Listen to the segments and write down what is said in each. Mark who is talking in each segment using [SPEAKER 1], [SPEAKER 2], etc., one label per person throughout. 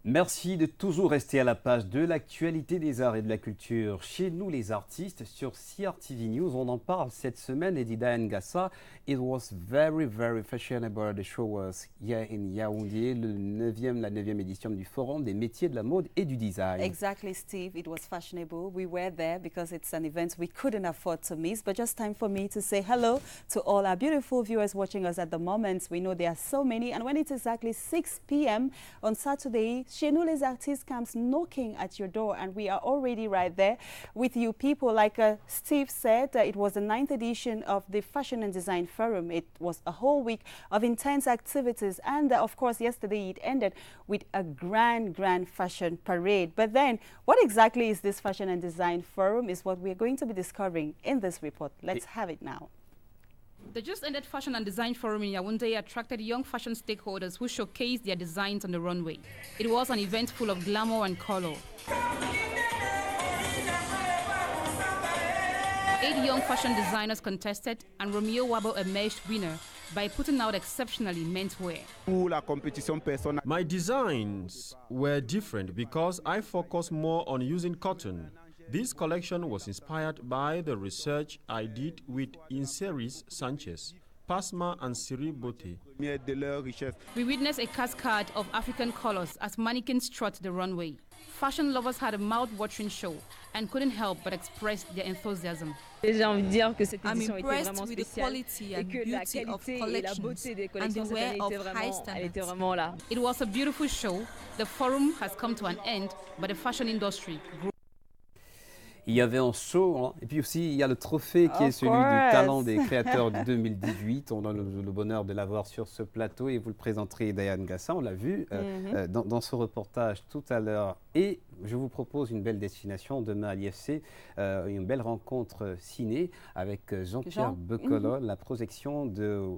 [SPEAKER 1] Merci de toujours rester à la page de l'actualité des arts et de la culture. Chez nous, les artistes, sur CRTV News, on en parle cette semaine. Edida Ngassa, it was very, very fashionable. The show was here in Yaoundé, la 9e édition du Forum des métiers de la mode et du design.
[SPEAKER 2] Exactly, Steve. It was fashionable. We were there because it's an event we couldn't afford to miss. But just time for me to say hello to all our beautiful viewers watching us at the moment. We know there are so many. And when it's exactly 6 p.m. on Saturday, Chez nous les artistes comes knocking at your door, and we are already right there with you people. Like Steve said, it was the 9th edition of the Fashion and Design Forum. It was a whole week of intense activities, and of course yesterday it ended with a grand fashion parade. But then, what exactly is this Fashion and Design Forum is what we're going to be discovering in this report. Let's have it now.
[SPEAKER 3] The just-ended Fashion and Design Forum in Yaoundé attracted young fashion stakeholders who showcased their designs on the runway. It was an event full of glamour and color. 8 young fashion designers contested, and Romeo Wabo emerged winner by putting out exceptionally menswear.
[SPEAKER 4] My designs were different because I focused more on using cotton. This collection was inspired by the research I did with Inseris Sanchez, Pasma and Siri Bote.
[SPEAKER 3] We witnessed a cascade of African colors as mannequins trot the runway. Fashion lovers had a mouth-watering show and couldn't help but express their enthusiasm.
[SPEAKER 5] I'm impressed
[SPEAKER 6] with the quality and beauty of collections and the wear of high standards.
[SPEAKER 3] It was a beautiful show. The forum has come to an end, but the fashion industry grew.
[SPEAKER 1] Il y avait un show, hein, et puis aussi il y a le trophée qui est celui du talent des créateurs de 2018. On a le bonheur de l'avoir sur ce plateau et vous le présenterez, Diane Ngassa. On l'a vu dans ce reportage tout à l'heure. Et je vous propose une belle destination demain à l'IFC, une belle rencontre ciné avec Jean-Pierre Becolol, la projection de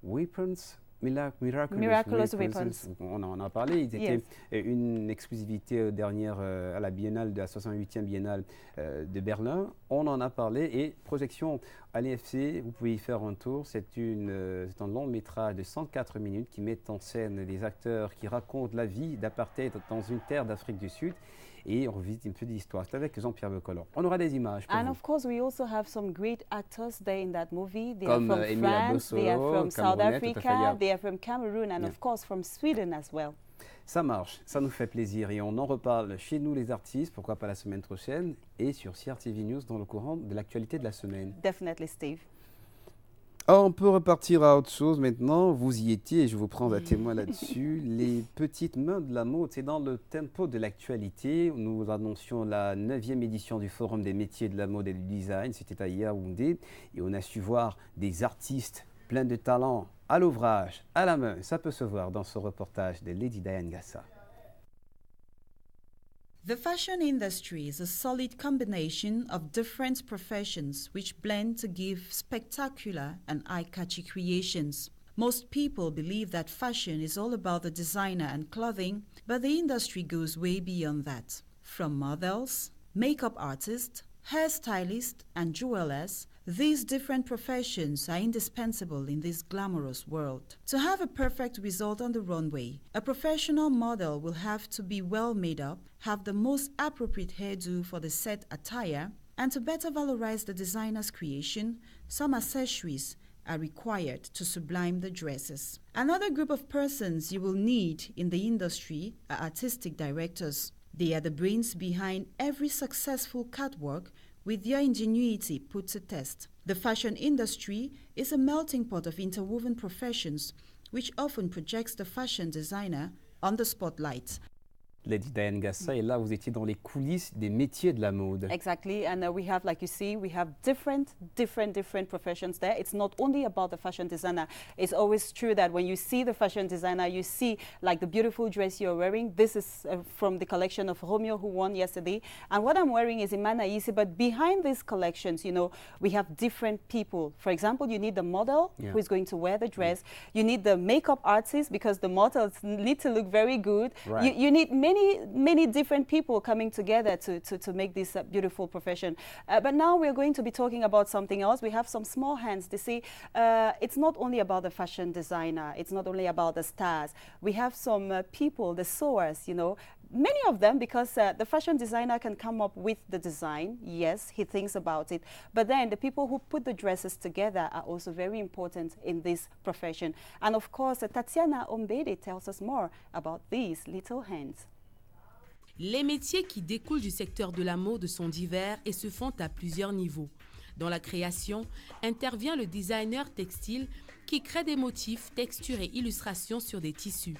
[SPEAKER 1] Weapons. Miraculous Weapons. On en a parlé. Ils étaient une exclusivité dernière à la Biennale, de la 68e Biennale de Berlin. On en a parlé et projection à l'IFC, vous pouvez y faire un tour. C'est un long métrage de 104 minutes qui met en scène des acteurs qui racontent la vie d'apartheid dans une terre d'Afrique du Sud. Et on visite un peu d'histoire. C'est avec Jean-Pierre Becolol. On aura des images pour vous.
[SPEAKER 2] Of course, we also have some great actors there in that movie. They
[SPEAKER 1] Comme
[SPEAKER 2] are from France, they are from South Africa, they are from Cameroon, and of course from Sweden as well.
[SPEAKER 1] Ça marche, ça nous fait plaisir et on en reparle chez nous les artistes, pourquoi pas la semaine prochaine, et sur CRTV News dans le courant de l'actualité de la semaine.
[SPEAKER 2] Definitely, Steve.
[SPEAKER 1] Alors, on peut repartir à autre chose maintenant. Vous y étiez et je vous prends à témoin là-dessus. Les petites mains de la mode, c'est dans le tempo de l'actualité. Nous annoncions la 9e édition du Forum des métiers de la mode et du design. C'était à Yaoundé et on a su voir des artistes pleins de talent à l'ouvrage, à la main. Ça peut se voir dans ce reportage de Lady Diane Ngassa.
[SPEAKER 7] The fashion industry is a solid combination of different professions which blend to give spectacular and eye-catchy creations. Most people believe that fashion is all about the designer and clothing, but the industry goes way beyond that. From models, makeup artists, hairstylists, and jewelers, these different professions are indispensable in this glamorous world. To have a perfect result on the runway, a professional model will have to be well made up, have the most appropriate hairdo for the set attire, and to better valorize the designer's creation, some accessories are required to sublime the dresses. Another group of persons you will need in the industry are artistic directors. They are the brains behind every successful catwalk, with their ingenuity put to test. The fashion industry is a melting pot of interwoven professions, which often projects the fashion designer on the spotlight.
[SPEAKER 1] Lady Diane Ngassa, et là vous étiez dans les coulisses des métiers de la mode.
[SPEAKER 2] Exactly, and we have, like you see, we have different professions there. It's not only about the fashion designer. It's always true that when you see the fashion designer, you see like the beautiful dress you're wearing. This is from the collection of Romeo, who won yesterday. And what I'm wearing is Imana Isi, but behind these collections, you know, we have different people. For example, you need the model who is going to wear the dress. You need the makeup artist because the models need to look very good.
[SPEAKER 1] Right.
[SPEAKER 2] You need many different people coming together to make this beautiful profession. But now we're going to be talking about something else. We have some small hands. They say it's not only about the fashion designer. It's not only about the stars. We have some people, the sewers, you know, many of them, because the fashion designer can come up with the design. Yes, he thinks about it. But then the people who put the dresses together are also very important in this profession. And of course, Tatiana Ombede tells us more about these little hands.
[SPEAKER 8] Les métiers qui découlent du secteur de la mode sont divers et se font à plusieurs niveaux. Dans la création, intervient le designer textile qui crée des motifs, textures et illustrations sur des tissus.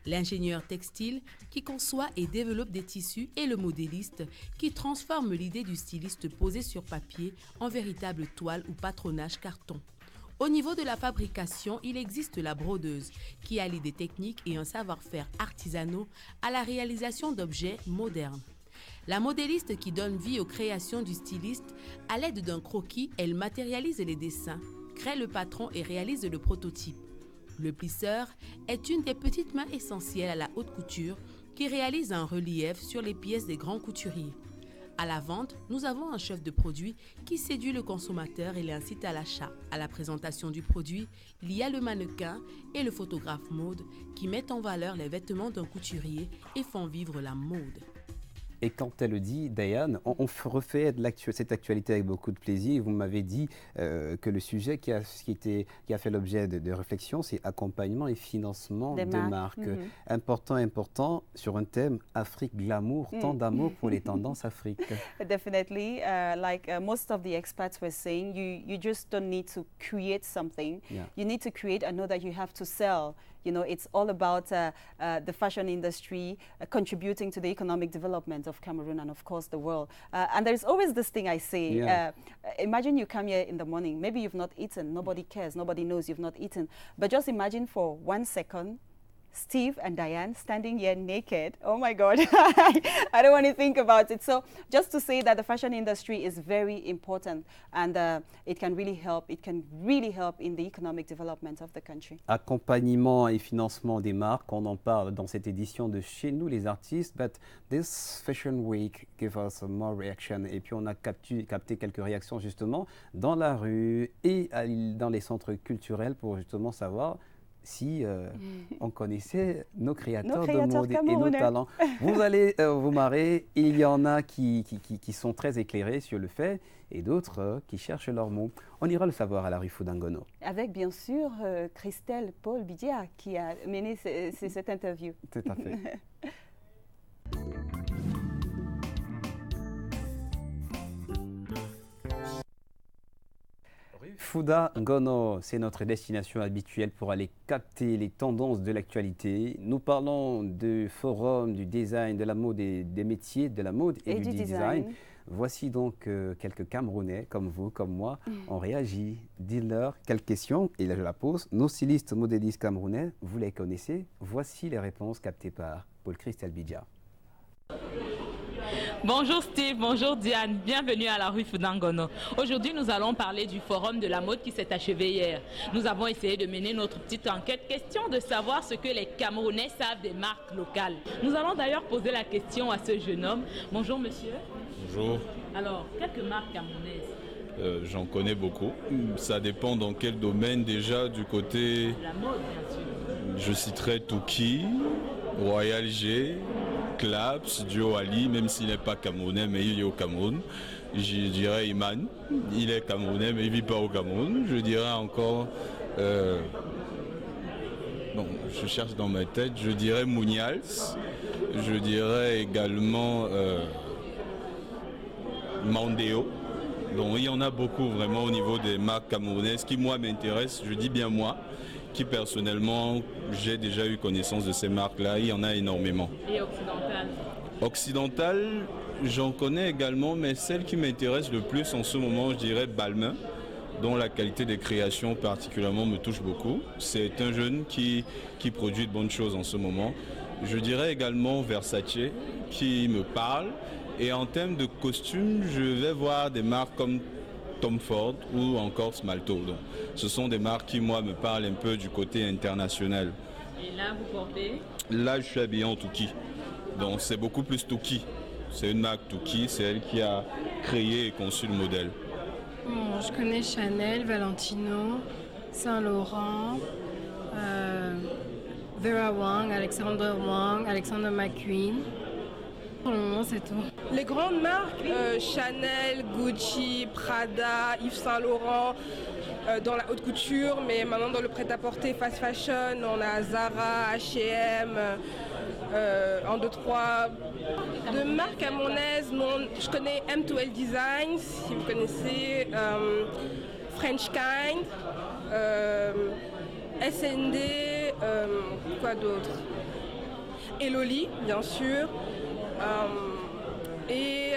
[SPEAKER 8] L'ingénieur textile qui conçoit et développe des tissus et le modéliste qui transforme l'idée du styliste posée sur papier en véritable toile ou patronage carton. Au niveau de la fabrication, il existe la brodeuse qui allie des techniques et un savoir-faire artisanaux à la réalisation d'objets modernes. La modéliste qui donne vie aux créations du styliste, à l'aide d'un croquis, elle matérialise les dessins, crée le patron et réalise le prototype. Le plisseur est une des petites mains essentielles à la haute couture qui réalise un relief sur les pièces des grands couturiers. À la vente, nous avons un chef de produit qui séduit le consommateur et l'incite à l'achat. À la présentation du produit, il y a le mannequin et le photographe mode qui mettent en valeur les vêtements d'un couturier et font vivre la mode.
[SPEAKER 1] Et quand elle le dit, Diane, on refait cette actualité avec beaucoup de plaisir. Vous m'avez dit que le sujet qui a fait l'objet de réflexion, c'est accompagnement et financement de marques. Important sur un thème Afrique glamour, tant d'amour pour les tendances Afrique.
[SPEAKER 2] Definitely, like most of the experts were saying, you just don't need to create something. Yeah. You need to create and know that you have to sell. You know, it's all about the fashion industry contributing to the economic development of Cameroon and, of course, the world. And there's always this thing I say. Imagine you come here in the morning. Maybe you've not eaten. Nobody cares. Nobody knows you've not eaten. But just imagine for 1 second, Steve and Diane standing here naked. Oh my God, I don't want to think about it. So just to say that the fashion industry is very important and it can really help in the economic development of the country.
[SPEAKER 1] Accompagnement et financement des marques, on en parle dans cette édition de Chez nous les artistes, but this Fashion Week give us more reaction. Et puis on a capté quelques réactions justement dans la rue et dans les centres culturels pour justement savoir si on connaissait nos créateurs de mode et nos talents. Vous allez vous marrer, il y en a qui sont très éclairés sur le fait et d'autres qui cherchent leurs mots. On ira le savoir à la rue Foudangono.
[SPEAKER 2] Avec bien sûr Christelle Paul Bidia qui a mené cette interview.
[SPEAKER 1] Tout à fait. Fouda Ngono, c'est notre destination habituelle pour aller capter les tendances de l'actualité. Nous parlons du forum, du design, de la mode et des métiers de la mode et du design. Voici donc quelques Camerounais, comme vous, comme moi, ont réagi. Dites-leur quelles questions, et là je la pose. Nos stylistes modélistes camerounais, vous les connaissez? Voici les réponses captées par Paul Christelle Bidia.
[SPEAKER 9] Bonjour Steve, bonjour Diane, bienvenue à la rue Foudangono. Aujourd'hui, nous allons parler du forum de la mode qui s'est achevé hier. Nous avons essayé de mener notre petite enquête, question de savoir ce que les Camerounais savent des marques locales. Nous allons d'ailleurs poser la question à ce jeune homme. Bonjour monsieur.
[SPEAKER 10] Bonjour.
[SPEAKER 9] Alors, quelques marques camerounaises?
[SPEAKER 10] J'en connais beaucoup. Ça dépend dans quel domaine déjà, du côté...
[SPEAKER 9] La mode, bien sûr.
[SPEAKER 10] Je citerai Touki, Royal G, Claps, Dio Ali, même s'il n'est pas camerounais, mais il est au Cameroun. Je dirais Iman, il est camerounais, mais il ne vit pas au Cameroun. Je dirais encore, bon, je cherche dans ma tête, je dirais Mounials. Je dirais également Mandeo. Donc il y en a beaucoup vraiment au niveau des marques camerounaises qui, moi, m'intéressent, je dis bien moi, qui personnellement, j'ai déjà eu connaissance de ces marques-là, il y en a énormément.
[SPEAKER 9] Et occidentales?
[SPEAKER 10] Occidentales, j'en connais également, mais celle qui m'intéresse le plus en ce moment, je dirais Balmain, dont la qualité des créations particulièrement me touche beaucoup. C'est un jeune qui produit de bonnes choses en ce moment. Je dirais également Versace, qui me parle. Et en termes de costumes, je vais voir des marques comme Tom Ford ou encore Smalto. Donc, ce sont des marques qui, moi, me parlent un peu du côté international.
[SPEAKER 9] Et là, vous portez?
[SPEAKER 10] Là, je suis habillé en Touki. Donc c'est beaucoup plus Tuki. C'est une marque Tuki, c'est elle qui a créé et conçu le modèle.
[SPEAKER 11] Bon, je connais Chanel, Valentino, Saint Laurent, Vera Wang, Alexander McQueen. Pour le moment, c'est tout.
[SPEAKER 12] Les grandes marques, Chanel, Gucci, Prada, Yves Saint Laurent, dans la haute couture, mais maintenant dans le prêt-à-porter fast fashion, on a Zara, H&M, 1, 2, 3. De marques camerounaises, je connais M2L Design, si vous connaissez, French Kind, SND, quoi d'autre, Eloli, bien sûr. Et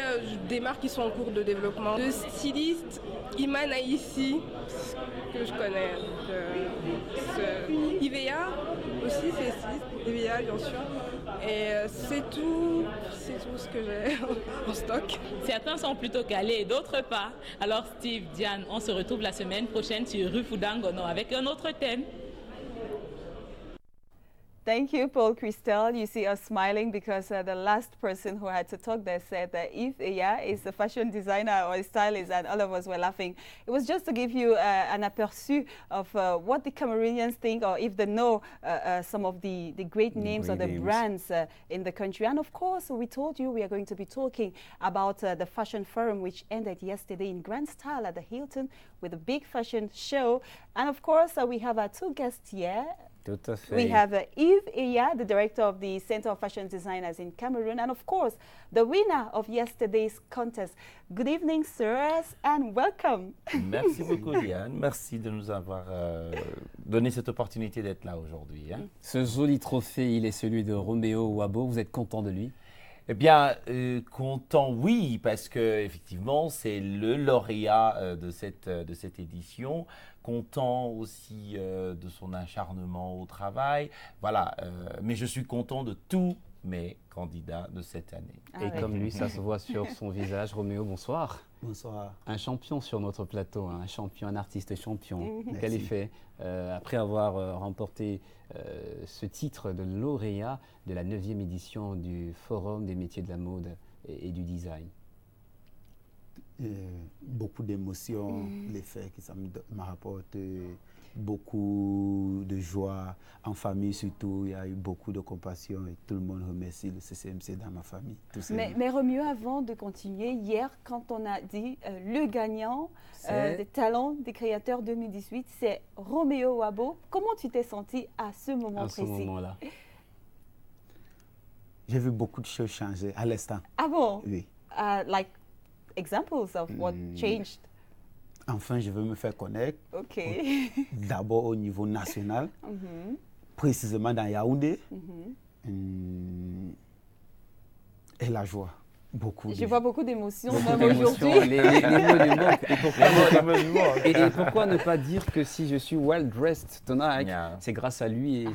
[SPEAKER 12] des marques qui sont en cours de développement. De styliste, Iman Aïssi, que je connais. IVEA aussi, c'est styliste. IVEA, bien sûr. Et c'est tout ce que j'ai en stock.
[SPEAKER 9] Certains sont plutôt calés et d'autres pas. Alors Steve, Diane, on se retrouve la semaine prochaine sur Rue Fudangono avec un autre thème.
[SPEAKER 2] Thank you, Paul Christelle. You see us smiling because the last person who had to talk there said that Yves Eya is a fashion designer or a stylist, and all of us were laughing. It was just to give you an aperçu of what the Cameroonians think, or if they know some of the great names or the brands in the country. And of course, we told you we are going to be talking about the Fashion Forum, which ended yesterday in grand style at the Hilton with a big fashion show. And of course, we have our two guests here.
[SPEAKER 1] Tout à fait.
[SPEAKER 2] We have Yves Eya, the director of the Center of Fashion Designers in Cameroon, and of course, the winner of yesterday's contest. Good evening, sirs, and welcome.
[SPEAKER 13] Merci beaucoup, Diane. Merci de nous avoir donné cette opportunité d'être là aujourd'hui. Hein.
[SPEAKER 1] Ce joli trophée, il est celui de Roméo Wabo. Vous êtes content de lui?
[SPEAKER 13] Eh bien, content, oui, parce que effectivement, c'est le lauréat de cette édition. Content aussi de son acharnement au travail. Voilà, mais je suis content de tous mes candidats de cette année.
[SPEAKER 1] Et comme lui, ça se voit sur son visage. Roméo, bonsoir.
[SPEAKER 14] Bonsoir.
[SPEAKER 1] Un champion sur notre plateau, un champion, un artiste champion. Quel effet après avoir remporté ce titre de lauréat de la 9e édition du Forum des métiers de la mode et du design?
[SPEAKER 14] Beaucoup d'émotions, l'effet que ça me rapporte, beaucoup de joie, en famille surtout, il y a eu beaucoup de compassion et tout le monde remercie le CCMC dans ma famille.
[SPEAKER 2] Mais Roméo, avant de continuer, hier quand on a dit le gagnant des talents des créateurs 2018, c'est Roméo Wabo, comment tu t'es senti à ce moment précis?
[SPEAKER 1] À ce moment-là.
[SPEAKER 14] J'ai vu beaucoup de choses changer à l'instant.
[SPEAKER 2] Ah bon?
[SPEAKER 14] Oui.
[SPEAKER 2] Like examples of what changed?
[SPEAKER 14] Enfin, je veux me faire connaître.
[SPEAKER 2] OK.
[SPEAKER 14] D'abord au niveau national, précisément dans Yaoundé. Et la joie.
[SPEAKER 2] Je vois beaucoup d'émotions même aujourd'hui.
[SPEAKER 1] Les mots du monde. Et pourquoi ne pas dire que si je suis well dressed tonight, c'est grâce à lui et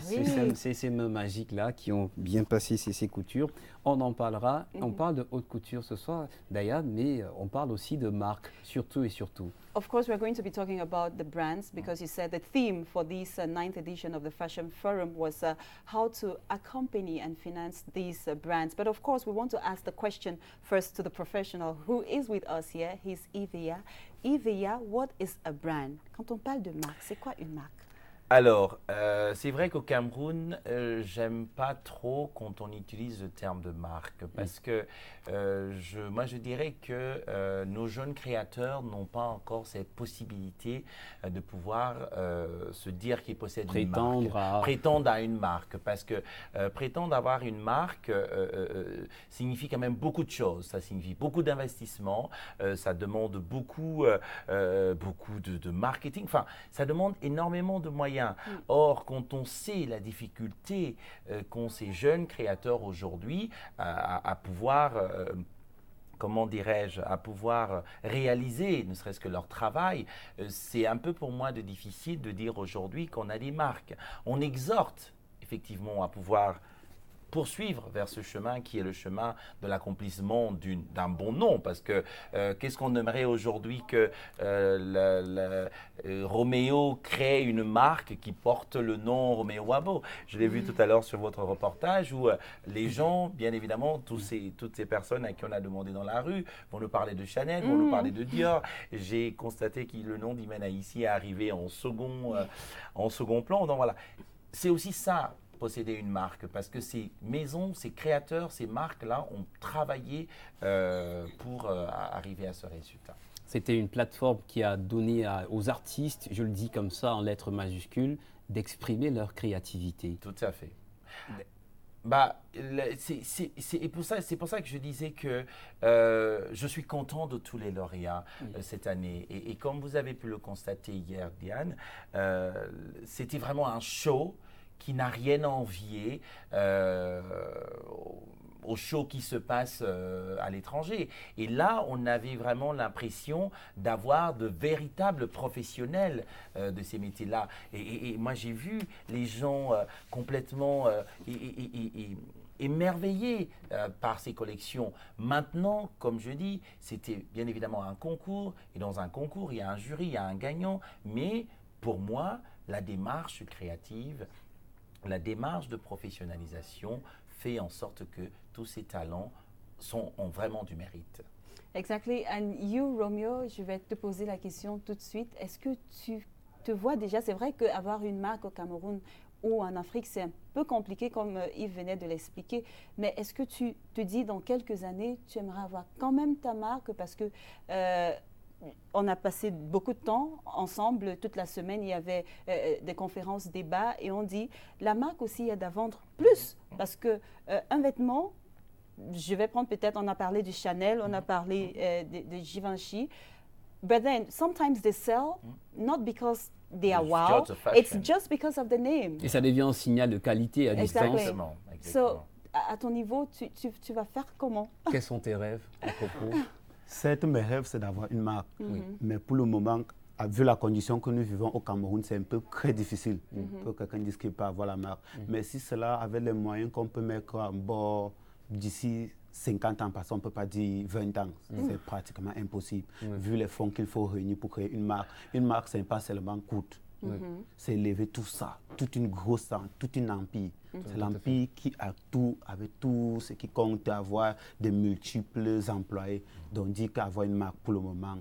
[SPEAKER 1] ces mains magiques-là qui ont bien passé ces coutures. On en parlera. On parle de haute couture ce soir, d'ailleurs, mais on parle aussi de marque, surtout et surtout.
[SPEAKER 2] Of course, we're going to be talking about the brands because you said the theme for this 9th edition of the Fashion Forum was how to accompany and finance these brands. But of course, we want to ask the question first to the professional who is with us here. He's Yves Eya. Yves Eya, what is a brand? Quand on parle de marque, c'est quoi une marque?
[SPEAKER 13] Alors, c'est vrai qu'au Cameroun, j'aime pas trop quand on utilise le terme de marque parce que moi je dirais que nos jeunes créateurs n'ont pas encore cette possibilité de pouvoir se dire qu'ils possèdent une marque. Prétendre à une marque parce que prétendre avoir une marque signifie quand même beaucoup de choses. Ça signifie beaucoup d'investissement, ça demande beaucoup de marketing, enfin ça demande énormément de moyens. Or, quand on sait la difficulté qu'ont ces jeunes créateurs aujourd'hui à pouvoir, comment dirais-je, à pouvoir réaliser ne serait-ce que leur travail, c'est un peu pour moi difficile de dire aujourd'hui qu'on a des marques. On exhorte effectivement à pouvoir poursuivre vers ce chemin qui est le chemin de l'accomplissement d'un bon nom. Parce que qu'est-ce qu'on aimerait aujourd'hui que Roméo crée une marque qui porte le nom Roméo Wabo. Je l'ai vu tout à l'heure sur votre reportage où les gens, bien évidemment, toutes ces personnes à qui on a demandé dans la rue vont nous parler de Chanel, vont nous parler de Dior. J'ai constaté que le nom d'Imen Haïti est arrivé en second plan. Donc voilà, c'est aussi ça, posséder une marque, parce que ces maisons, ces créateurs, ces marques-là ont travaillé pour arriver à ce résultat.
[SPEAKER 1] C'était une plateforme qui a donné aux artistes, je le dis comme ça en lettres majuscules, d'exprimer leur créativité.
[SPEAKER 13] Tout à fait. C'est pour ça que je disais que je suis content de tous les lauréats cette année. Et comme vous avez pu le constater hier, Diane, c'était vraiment un show qui n'a rien à envier au show qui se passe à l'étranger. Et là, on avait vraiment l'impression d'avoir de véritables professionnels de ces métiers-là. Et moi, j'ai vu les gens complètement émerveillés par ces collections. Maintenant, comme je dis, c'était bien évidemment un concours. Et dans un concours, il y a un jury, il y a un gagnant. Mais pour moi, la démarche créative, la démarche de professionnalisation fait en sorte que tous ces talents ont vraiment du mérite.
[SPEAKER 2] Exactly. And you, Romeo, je vais te poser la question tout de suite. Est-ce que tu te vois déjà, c'est vrai qu'avoir une marque au Cameroun ou en Afrique, c'est un peu compliqué comme Yves venait de l'expliquer, mais est-ce que tu te dis dans quelques années, tu aimerais avoir quand même ta marque parce que on a passé beaucoup de temps ensemble, toute la semaine, il y avait des conférences, débats, et on dit, la marque aussi aide à vendre plus, parce que un vêtement, je vais prendre peut-être, on a parlé du Chanel, on a parlé de Givenchy, but then sometimes they sell, not because they are wow, it's just because of the name.
[SPEAKER 1] Et ça devient un signal de qualité à distance.
[SPEAKER 13] Exactement.
[SPEAKER 2] So, à ton niveau, tu vas faire comment?
[SPEAKER 1] Quels sont tes rêves à propos?
[SPEAKER 14] Certes, mes rêves, c'est d'avoir une marque. Mais pour le moment, vu la condition que nous vivons au Cameroun, c'est un peu très difficile pour quelqu'un dise qu'il peut avoir la marque. Mais si cela, avec les moyens qu'on peut mettre en bord d'ici 50 ans, parce qu'on ne peut pas dire 20 ans, c'est pratiquement impossible, vu les fonds qu'il faut réunir pour créer une marque. Une marque, ce n'est pas seulement coûte. C'est élever tout ça, toute une grosse, toute une empire. C'est l'empire qui a tout, avec tout ce qui compte, avoir de multiples employés. Donc, dit qu'avoir une marque pour le moment,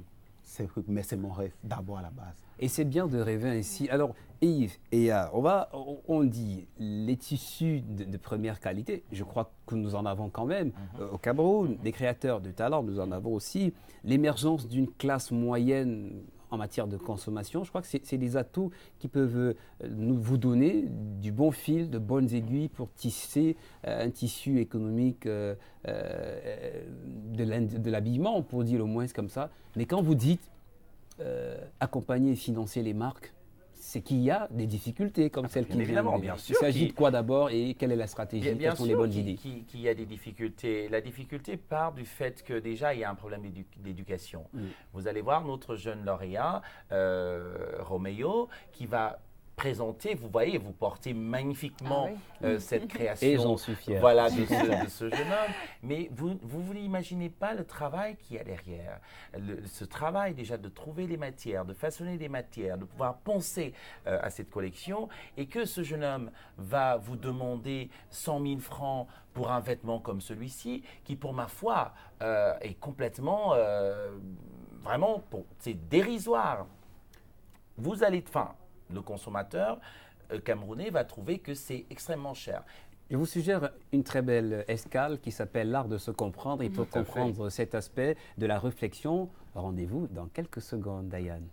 [SPEAKER 14] mais c'est mon rêve d'abord à la base.
[SPEAKER 1] Et c'est bien de rêver ainsi. Alors, Yves, on dit les tissus de première qualité, je crois que nous en avons quand même au Cameroun, des créateurs de talent, nous en avons aussi. L'émergence d'une classe moyenne en matière de consommation, je crois que c'est des atouts qui peuvent vous donner du bon fil, de bonnes aiguilles pour tisser un tissu économique de l'habillement, pour dire au moins comme ça. Mais quand vous dites accompagner et financer les marques, c'est qu'il y a des difficultés comme celles qui viennent.
[SPEAKER 13] Bien sûr.
[SPEAKER 1] Il s'agit de quoi d'abord et quelle est la stratégie? Quelles sont les bonnes idées?
[SPEAKER 13] Qu'il y a des difficultés. La difficulté part du fait que déjà il y a un problème d'éducation. Vous allez voir notre jeune lauréat, Roméo, qui va présenter, vous voyez, vous portez magnifiquement cette création.
[SPEAKER 1] Et j'en suis fier.
[SPEAKER 13] Voilà, de ce jeune homme. Mais vous n'imaginez pas le travail qu'il y a derrière. Ce travail déjà de trouver les matières, de façonner des matières, de pouvoir penser à cette collection, et que ce jeune homme va vous demander 100 000 francs pour un vêtement comme celui-ci, qui pour ma foi est complètement, vraiment, c'est dérisoire. Vous allez, le consommateur camerounais va trouver que c'est extrêmement cher.
[SPEAKER 1] Je vous suggère une très belle escale qui s'appelle l'art de se comprendre. Et pour comprendre cet aspect de la réflexion, rendez-vous dans quelques secondes, Diane.